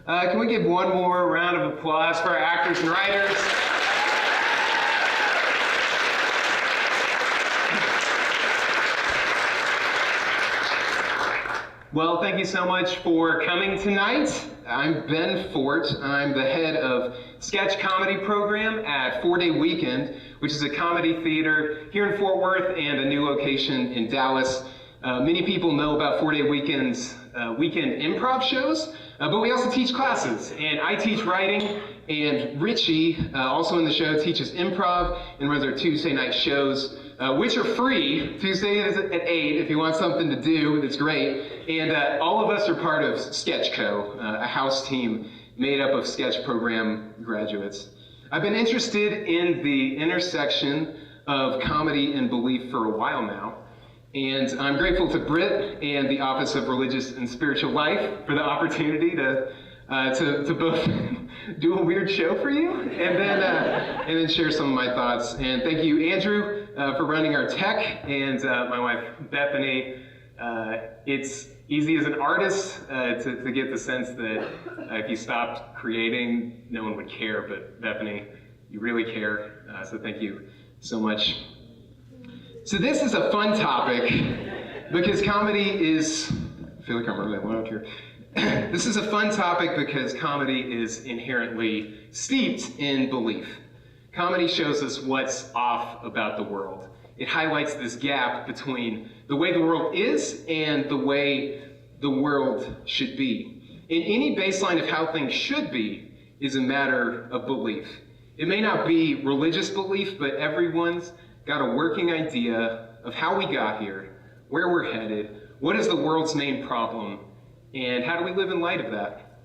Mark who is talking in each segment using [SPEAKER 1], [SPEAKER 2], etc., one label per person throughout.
[SPEAKER 1] Can we give one more round of applause for our actors and writers? Well, thank you so much for coming tonight. I'm Ben Fort. I'm the head of sketch comedy program at 4-Day Weekend, which is a comedy theater here in Fort Worth and a new location in Dallas. Many people know about 4-Day Weekend's weekend improv shows, but we also teach classes, and I teach writing, and Richie, also in the show, teaches improv and runs our Tuesday night shows, which are free. Tuesday is at 8 if you want something to do. It's great. And all of us are part of SketchCo, a house team made up of sketch program graduates. I've been interested in the intersection of comedy and belief for a while now. And I'm grateful to Britt and the Office of Religious and Spiritual Life for the opportunity to both do a weird show for you and then share some of my thoughts. And thank you, Andrew, for running our tech, and my wife, Bethany. It's easy as an artist to get the sense that if you stopped creating, no one would care, but Bethany, you really care, so thank you so much. So this is a fun topic because comedy is, I feel like I'm really loud here. This is a fun topic because comedy is inherently steeped in belief. Comedy shows us what's off about the world. It highlights this gap between the way the world is and the way the world should be. And any baseline of how things should be is a matter of belief. It may not be religious belief, but everyone's got a working idea of how we got here, where we're headed, what is the world's main problem, and how do we live in light of that?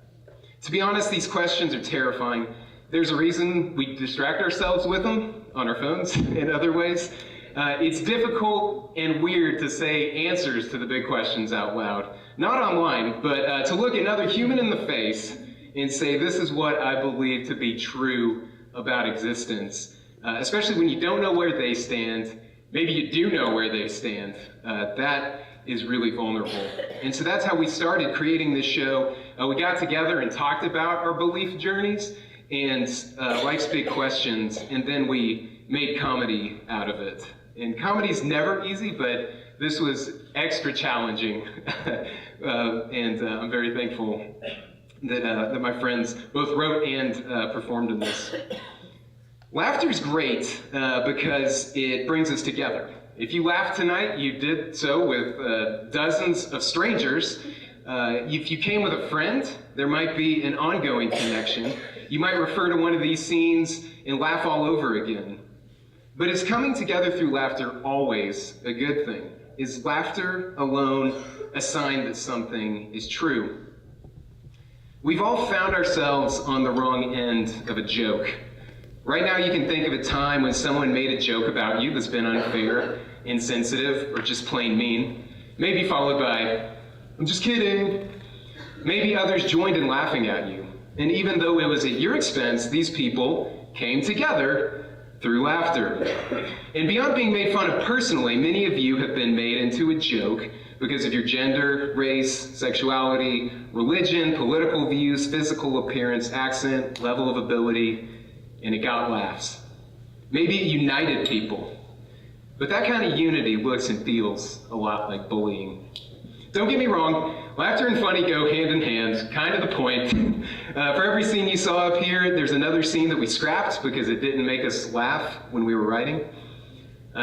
[SPEAKER 1] To be honest, these questions are terrifying. There's a reason we distract ourselves with them on our phones and other ways. It's difficult and weird to say answers to the big questions out loud. Not online, but to look another human in the face and say, this is what I believe to be true about existence. Especially when you don't know where they stand. Maybe you do know where they stand. That is really vulnerable. And so that's how we started creating this show. We got together and talked about our belief journeys and life's big questions, and then we made comedy out of it. And comedy's never easy, but this was extra challenging. And I'm very thankful that my friends both wrote and performed in this. Laughter's great because it brings us together. If you laughed tonight, you did so with dozens of strangers. If you came with a friend, there might be an ongoing connection. You might refer to one of these scenes and laugh all over again. But is coming together through laughter always a good thing? Is laughter alone a sign that something is true? We've all found ourselves on the wrong end of a joke. Right now you can think of a time when someone made a joke about you that's been unfair, insensitive, or just plain mean. Maybe followed by, I'm just kidding. Maybe others joined in laughing at you. And even though it was at your expense, these people came together through laughter. And beyond being made fun of personally, many of you have been made into a joke because of your gender, race, sexuality, religion, political views, physical appearance, accent, level of ability, and it got laughs. Maybe it united people. But that kind of unity looks and feels a lot like bullying. Don't get me wrong, laughter and funny go hand in hand, kind of the point. For every scene you saw up here, there's another scene that we scrapped because it didn't make us laugh when we were writing.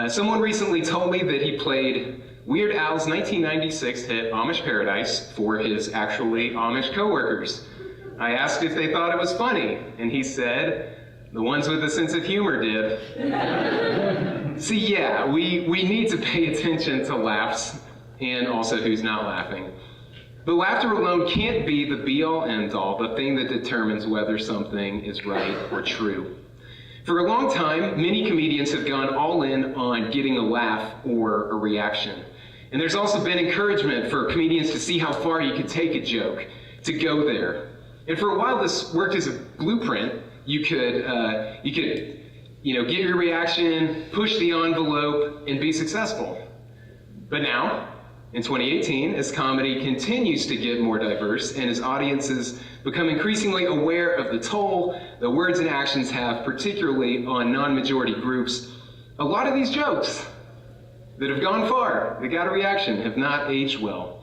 [SPEAKER 1] Someone recently told me that he played Weird Al's 1996 hit Amish Paradise for his actually Amish coworkers. I asked if they thought it was funny, and he said, the ones with a sense of humor did. See, yeah, we need to pay attention to laughs and also who's not laughing. But laughter alone can't be the be-all, end-all, the thing that determines whether something is right or true. For a long time, many comedians have gone all in on getting a laugh or a reaction. And there's also been encouragement for comedians to see how far you could take a joke, to go there. And for a while, this worked as a blueprint. You could get your reaction, push the envelope, and be successful. But now, In 2018, as comedy continues to get more diverse and as audiences become increasingly aware of the toll that words and actions have, particularly on non-majority groups, a lot of these jokes that have gone far, that got a reaction, have not aged well.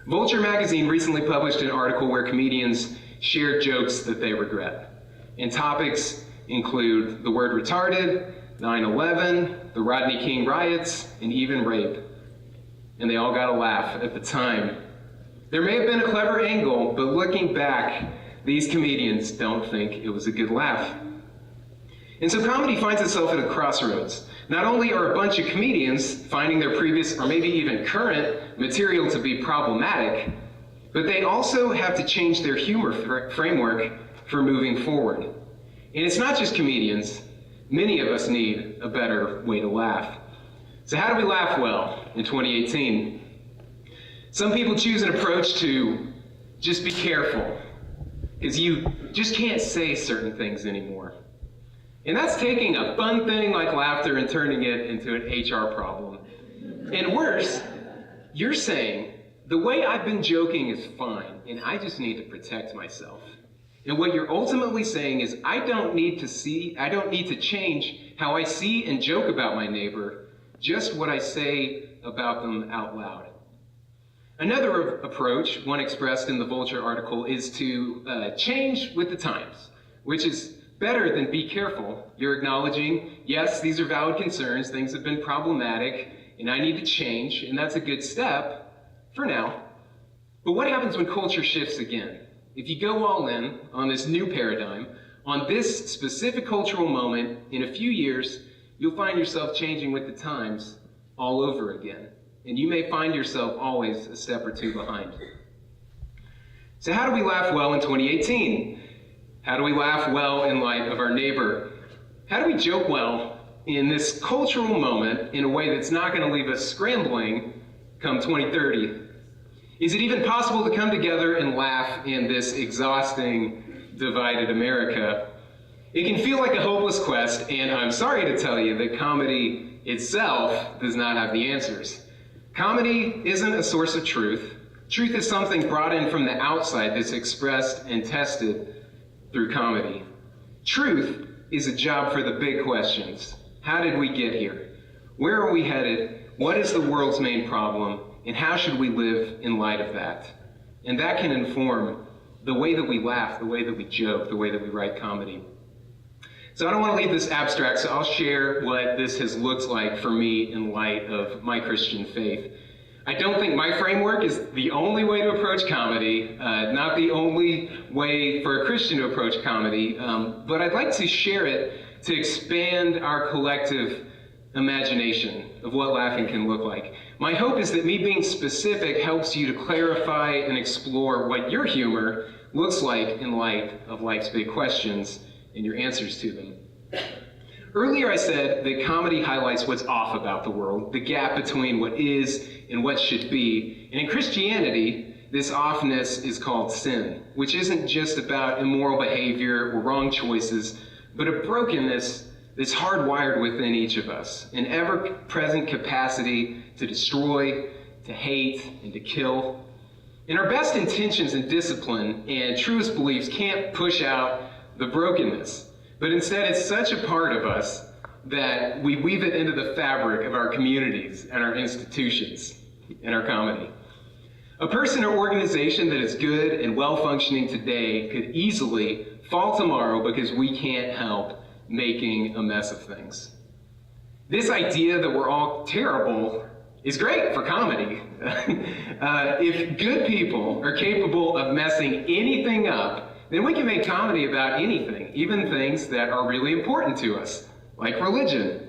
[SPEAKER 1] Vulture magazine recently published an article where comedians shared jokes that they regret. And topics include the word retarded, 9/11, the Rodney King riots, and even rape. And they all got a laugh at the time. There may have been a clever angle, but looking back, these comedians don't think it was a good laugh. And so comedy finds itself at a crossroads. Not only are a bunch of comedians finding their previous or maybe even current material to be problematic, but they also have to change their humor framework for moving forward. And it's not just comedians. Many of us need a better way to laugh. So how do we laugh well in 2018? Some people choose an approach to just be careful, because you just can't say certain things anymore. And that's taking a fun thing like laughter and turning it into an HR problem. And worse, you're saying, the way I've been joking is fine, and I just need to protect myself. And what you're ultimately saying is, I don't need to change how I see and joke about my neighbor, just what I say about them out loud. Another approach, one expressed in the Vulture article, is to change with the times, which is better than be careful. You're acknowledging, yes, these are valid concerns, things have been problematic, and I need to change, and that's a good step for now. But what happens when culture shifts again? If you go all in on this new paradigm, on this specific cultural moment, in a few years, you'll find yourself changing with the times all over again. And you may find yourself always a step or two behind. So how do we laugh well in 2018? How do we laugh well in light of our neighbor? How do we joke well in this cultural moment in a way that's not going to leave us scrambling come 2030? Is it even possible to come together and laugh in this exhausting, divided America? It can feel like a hopeless quest, and I'm sorry to tell you that comedy itself does not have the answers. Comedy isn't a source of truth. Truth is something brought in from the outside that's expressed and tested through comedy. Truth is a job for the big questions. How did we get here? Where are we headed? What is the world's main problem? And how should we live in light of that? And that can inform the way that we laugh, the way that we joke, the way that we write comedy. So I don't want to leave this abstract, so I'll share what this has looked like for me in light of my Christian faith. I don't think my framework is the only way to approach comedy, not the only way for a Christian to approach comedy, but I'd like to share it to expand our collective imagination of what laughing can look like. My hope is that me being specific helps you to clarify and explore what your humor looks like in light of life's big questions and your answers to them. Earlier I said that comedy highlights what's off about the world, the gap between what is and what should be. And in Christianity, this offness is called sin, which isn't just about immoral behavior or wrong choices, but a brokenness that's hardwired within each of us, an ever-present capacity to destroy, to hate, and to kill. And our best intentions and discipline and truest beliefs can't push out the brokenness, but instead it's such a part of us that we weave it into the fabric of our communities and our institutions and our comedy. A person or organization that is good and well-functioning today could easily fall tomorrow because we can't help making a mess of things. This idea that we're all terrible is great for comedy. If good people are capable of messing anything up, then we can make comedy about anything, even things that are really important to us, like religion.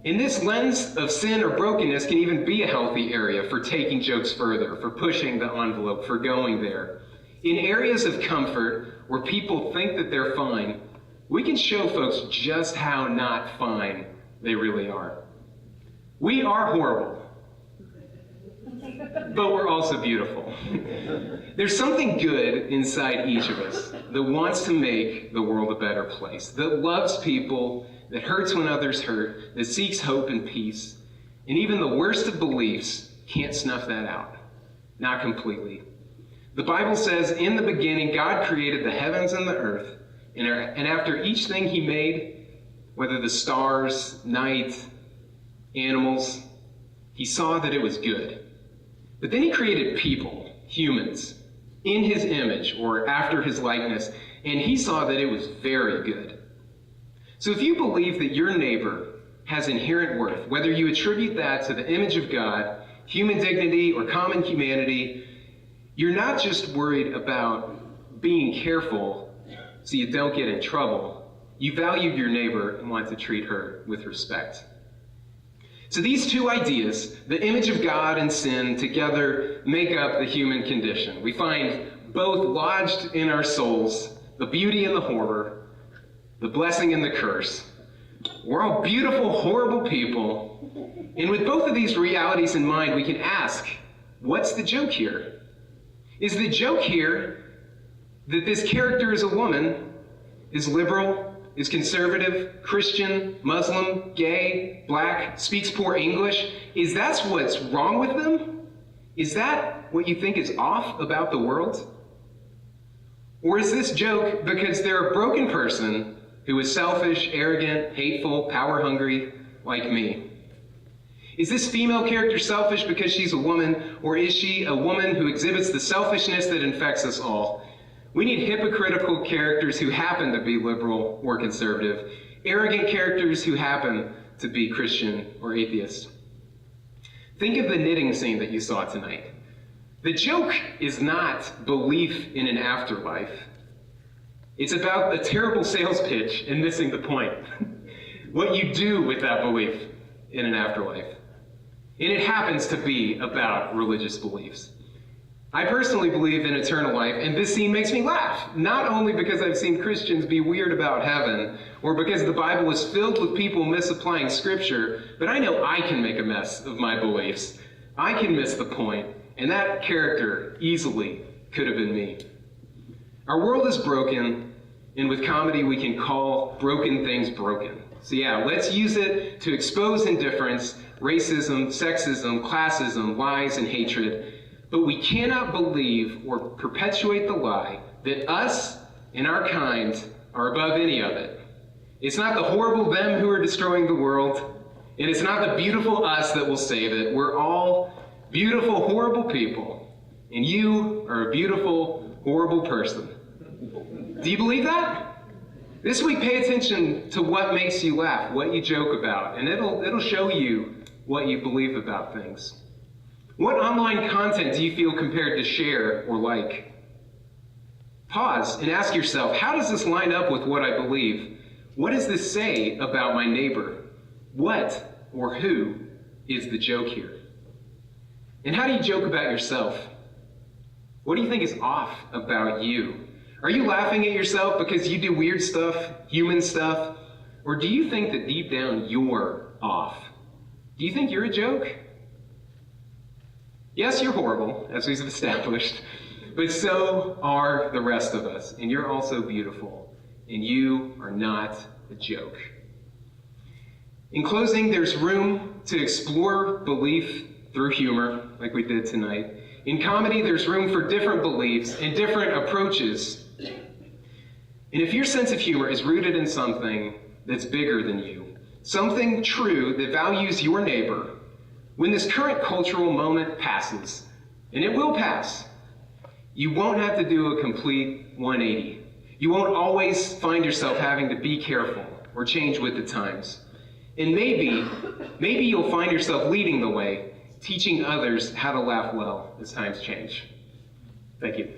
[SPEAKER 1] And this lens of sin or brokenness can even be a healthy area for taking jokes further, for pushing the envelope, for going there. In areas of comfort where people think that they're fine, we can show folks just how not fine they really are. We are horrible, but we're also beautiful. There's something good inside each of us that wants to make the world a better place, that loves people, that hurts when others hurt, that seeks hope and peace. And even the worst of beliefs can't snuff that out. Not completely. The Bible says, in the beginning, God created the heavens and the earth, and after each thing he made, whether the stars, night, animals, he saw that it was good. But then he created people, humans, in his image or after his likeness, and he saw that it was very good. So if you believe that your neighbor has inherent worth, whether you attribute that to the image of God, human dignity, or common humanity, you're not just worried about being careful so you don't get in trouble. You value your neighbor and want to treat her with respect. So these two ideas, the image of God and sin, together make up the human condition. We find both lodged in our souls, the beauty and the horror, the blessing and the curse. We're all beautiful, horrible people. And with both of these realities in mind, we can ask, what's the joke here? Is the joke here that this character is a woman, is liberal, is conservative, Christian, Muslim, gay, black, speaks poor English? Is that what's wrong with them? Is that what you think is off about the world? Or is this joke because they're a broken person who is selfish, arrogant, hateful, power-hungry, like me? Is this female character selfish because she's a woman, or is she a woman who exhibits the selfishness that infects us all? We need hypocritical characters who happen to be liberal or conservative, arrogant characters who happen to be Christian or atheist. Think of the knitting scene that you saw tonight. The joke is not belief in an afterlife. It's about a terrible sales pitch and missing the point. What you do with that belief in an afterlife. And it happens to be about religious beliefs. I personally believe in eternal life, and this scene makes me laugh, not only because I've seen Christians be weird about heaven, or because the Bible is filled with people misapplying Scripture, but I know I can make a mess of my beliefs. I can miss the point, and that character easily could have been me. Our world is broken, and with comedy we can call broken things broken. So yeah, let's use it to expose indifference, racism, sexism, classism, lies, and hatred. But we cannot believe or perpetuate the lie that us and our kind are above any of it. It's not the horrible them who are destroying the world, and it's not the beautiful us that will save it. We're all beautiful, horrible people, and you are a beautiful, horrible person. Do you believe that? This week, pay attention to what makes you laugh, what you joke about, and it'll show you what you believe about things. What online content do you feel compared to share or like? Pause and ask yourself, how does this line up with what I believe? What does this say about my neighbor? What or who is the joke here? And how do you joke about yourself? What do you think is off about you? Are you laughing at yourself because you do weird stuff, human stuff? Or do you think that deep down you're off? Do you think you're a joke? Yes, you're horrible, as we've established, but so are the rest of us, and you're also beautiful, and you are not a joke. In closing, there's room to explore belief through humor, like we did tonight. In comedy, there's room for different beliefs and different approaches. And if your sense of humor is rooted in something that's bigger than you, something true that values your neighbor, when this current cultural moment passes, and it will pass, you won't have to do a complete 180. You won't always find yourself having to be careful or change with the times. And maybe you'll find yourself leading the way, teaching others how to laugh well as times change. Thank you.